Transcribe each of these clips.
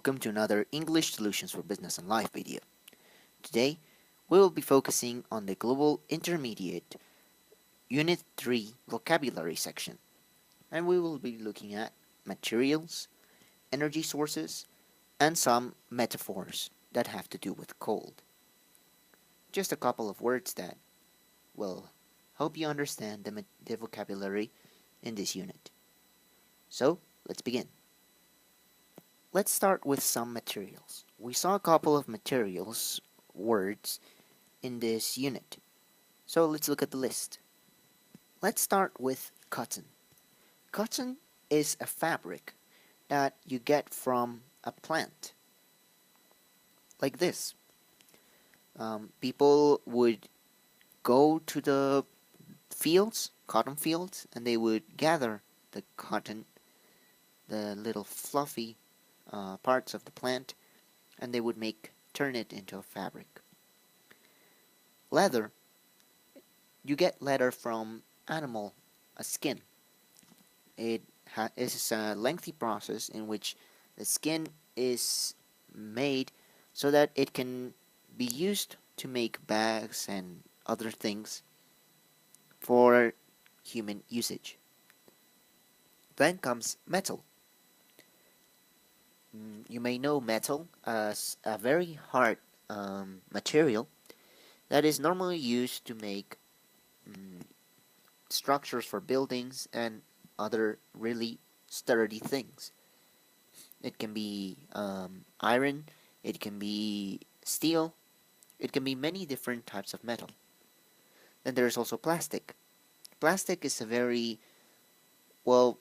welcome to another English Solutions for Business and Life video. Today, we will be focusing on the Global Intermediate Unit 3 vocabulary section, and we will be looking at materials, energy sources, and some metaphors that have to do with cold. Just a couple of words that will help you understand the vocabulary in this unit. So, let's begin. Let's start with some materials. We saw a couple of materials words in this unit. So let's look at the list. Let's start with cotton. Cotton is a fabric that you get from a plant. Like this. People would go to the fields, cotton fields, and they would gather the cotton, the little fluffy parts of the plant, and they would turn it into a fabric. Leather, you get leather from animal skin. It is a lengthy process in which the skin is made so that it can be used to make bags and other things for human usage. Then comes metal. You may know metal as a very hard material that is normally used to make structures for buildings and other really sturdy things. It can be iron, it can be steel, it can be many different types of metal. Then there's also plastic. Plastic is a very, well,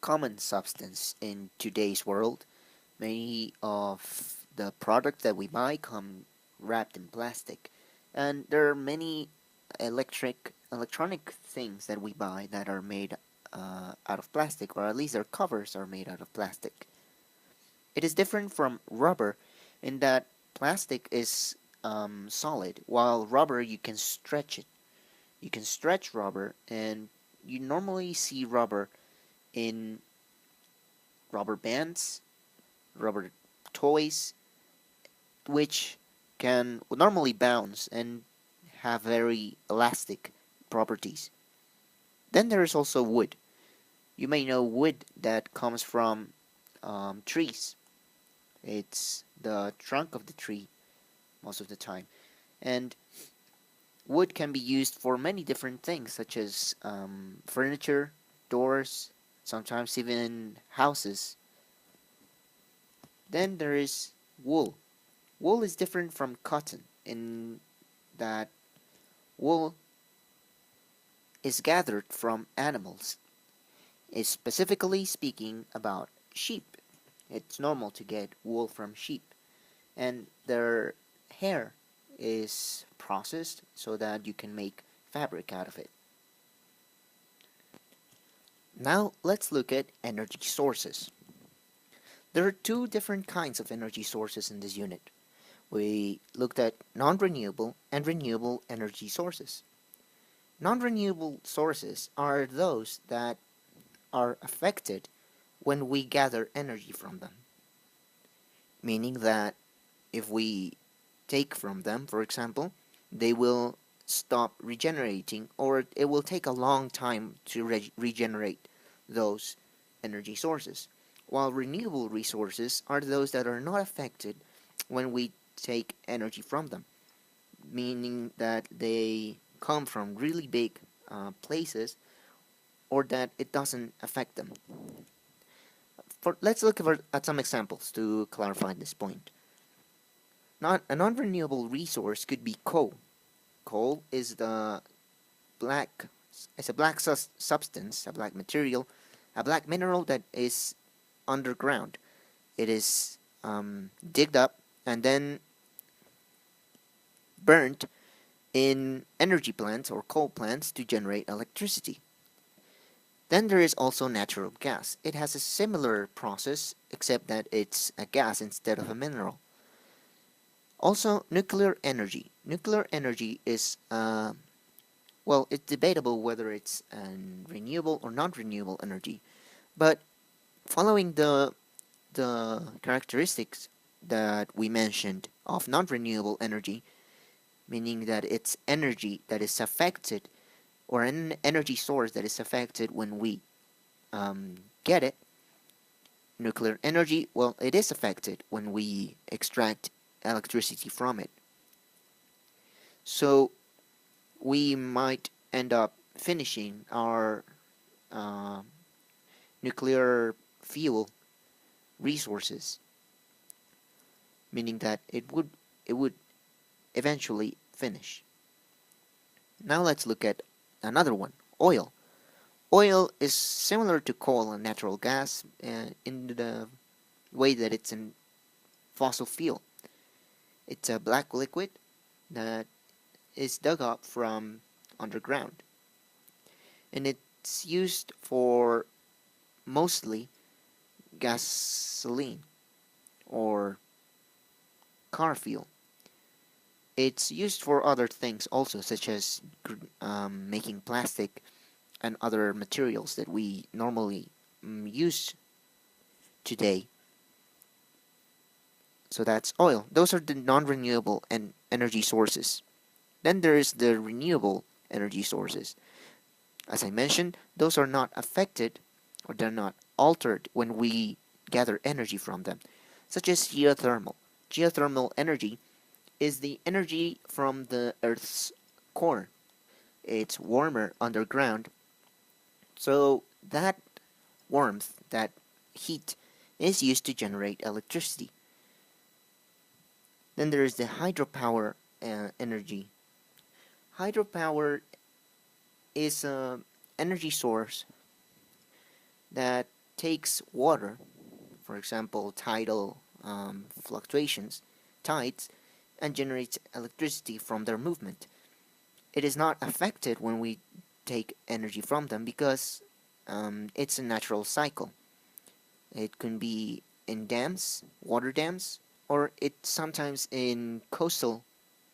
common substance in today's world. Many of the products that we buy come wrapped in plastic, and there are many electronic things that we buy that are made out of plastic, or at least their covers are made out of plastic. It is different from rubber in that plastic is solid, while rubber you can stretch it. You can stretch rubber, and you normally see rubber in rubber bands, rubber toys, which can normally bounce and have very elastic properties. Then there is also wood. You may know wood that comes from trees. It's the trunk of the tree most of the time. And wood can be used for many different things, such as furniture, doors, sometimes even houses. Then there is wool. Wool is different from cotton in that wool is gathered from animals. It's specifically speaking about sheep. It's normal to get wool from sheep, and their hair is processed so that you can make fabric out of it. Now let's look at energy sources. There are two different kinds of energy sources in this unit. We looked at non-renewable and renewable energy sources. Non-renewable sources are those that are affected when we gather energy from them. Meaning that if we take from them, for example, they will stop regenerating, or it will take a long time to regenerate those energy sources. While renewable resources are those that are not affected when we take energy from them, meaning that they come from really big places, or that it doesn't affect them. Let's look at some examples to clarify this point. A non-renewable resource could be coal. Coal is a black substance, a black material, a black mineral that is underground. It is digged up and then burnt in energy plants or coal plants to generate electricity. Then there is also natural gas. It has a similar process, except that it's a gas instead of a mineral. Also, nuclear energy. Nuclear energy is, it's debatable whether it's renewable or non-renewable energy. But following the the characteristics that we mentioned of non-renewable energy, meaning that it's energy that is affected, or an energy source that is affected when we get it. Nuclear energy, well, it is affected when we extract electricity from it. So we might end up finishing our uh, nuclear fuel resources, meaning that it would eventually finish. Now let's look at another one, oil. Oil is similar to coal and natural gas in the way that it's a fossil fuel. It's a black liquid that is dug up from underground, and it's used for mostly gasoline or car fuel. It's used for other things also, such as making plastic and other materials that we normally use today. So that's oil. Those are the non-renewable and energy sources. Then there is the renewable energy sources. As I mentioned, those are not affected or they're not altered when we gather energy from them, such as geothermal. Geothermal energy is the energy from the Earth's core. It's warmer underground, so that warmth, that heat, is used to generate electricity. Then there is the hydropower energy. Hydropower is an energy source that takes water, for example, tidal fluctuations, tides, and generates electricity from their movement. It is not affected when we take energy from them because it's a natural cycle. It can be in dams, water dams, or it's sometimes in coastal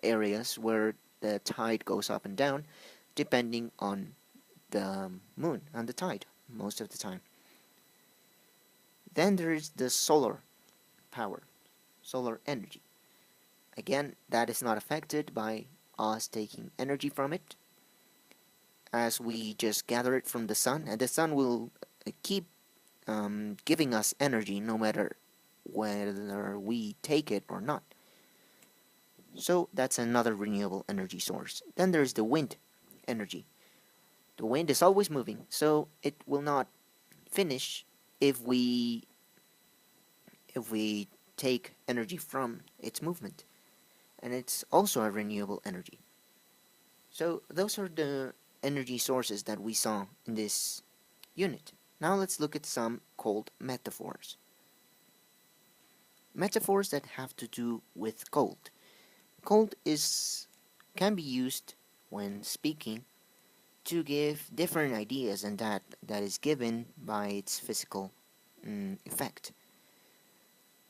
areas where the tide goes up and down depending on the moon and the tide most of the time. Then there is the solar power, solar energy. Again, that is not affected by us taking energy from it, as we just gather it from the sun, and the sun will keep giving us energy no matter whether we take it or not. So that's another renewable energy source. Then there's the wind energy. The wind is always moving, so it will not finish if we take energy from its movement, and it's also a renewable energy. So those are the energy sources that we saw in this unit. Now let's look at some cold metaphors. Metaphors that have to do with cold. Cold is can be used when speaking to give different ideas and that is given by its physical effect.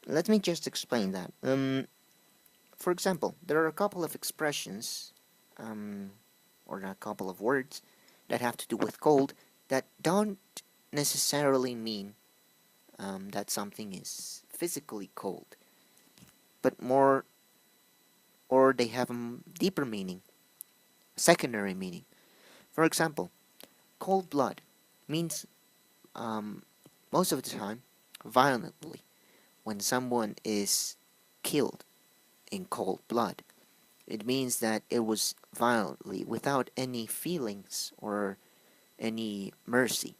Let me just explain that. For example, there are a couple of expressions um, or a couple of words that have to do with cold that don't necessarily mean that something is physically cold, but more, or they have a deeper meaning, secondary meaning. For example, cold blood means um, most of the time violently when someone is killed in cold blood. It means that it was violently, without any feelings or any mercy.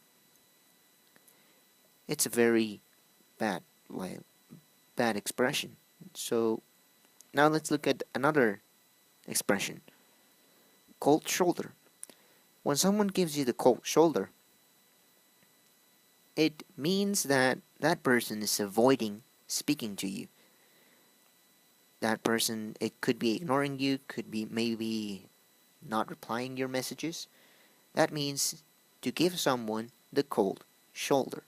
It's a very bad, like, bad expression. So now let's look at another expression, cold shoulder. When someone gives you the cold shoulder, it means that that person is avoiding speaking to you. That person, it could be ignoring you, could be maybe not replying your messages. That means to give someone the cold shoulder.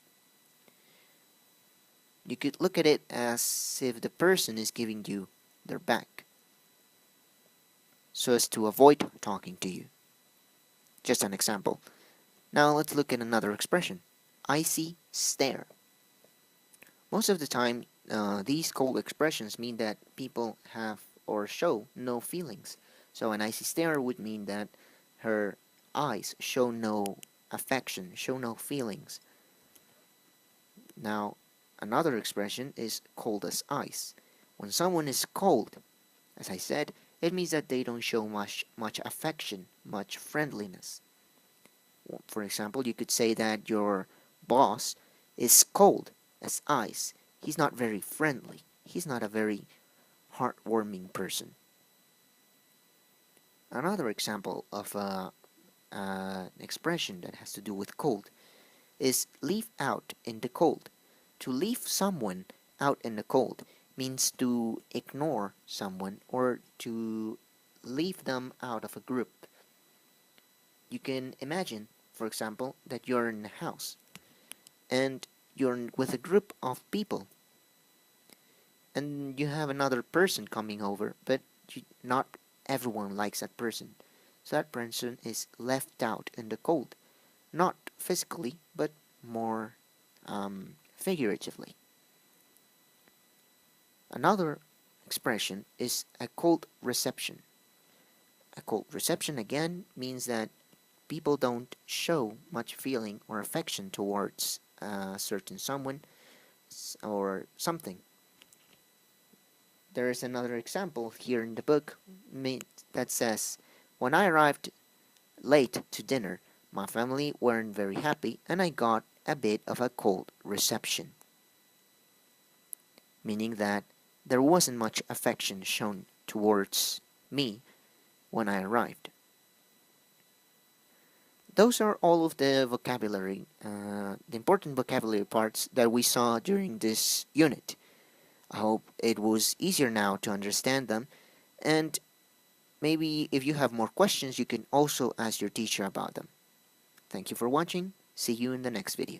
You could look at it as if the person is giving you their back, so as to avoid talking to you. Just an example. Now let's look at another expression, icy stare. Most of the time, these cold expressions mean that people have or show no feelings. So an icy stare would mean that her eyes show no affection, show no feelings. Now, another expression is cold as ice. When someone is cold, as I said, it means that they don't show much affection, much friendliness. For example, you could say that your boss is cold as ice. He's not very friendly. He's not a very heartwarming person. Another example of an expression that has to do with cold is leave out in the cold. To leave someone out in the cold means to ignore someone or to leave them out of a group. You can imagine, for example, that you're in a house and you're with a group of people and you have another person coming over, but not everyone likes that person. So that person is left out in the cold, not physically, but more figuratively. Another expression is a cold reception. A cold reception again means that people don't show much feeling or affection towards a certain someone or something. There is another example here in the book that says, when I arrived late to dinner, my family weren't very happy and I got a bit of a cold reception, meaning that there wasn't much affection shown towards me when I arrived. Those are all of the vocabulary, the important vocabulary parts that we saw during this unit. I hope it was easier now to understand them, and maybe if you have more questions, you can also ask your teacher about them. Thank you for watching. See you in the next video.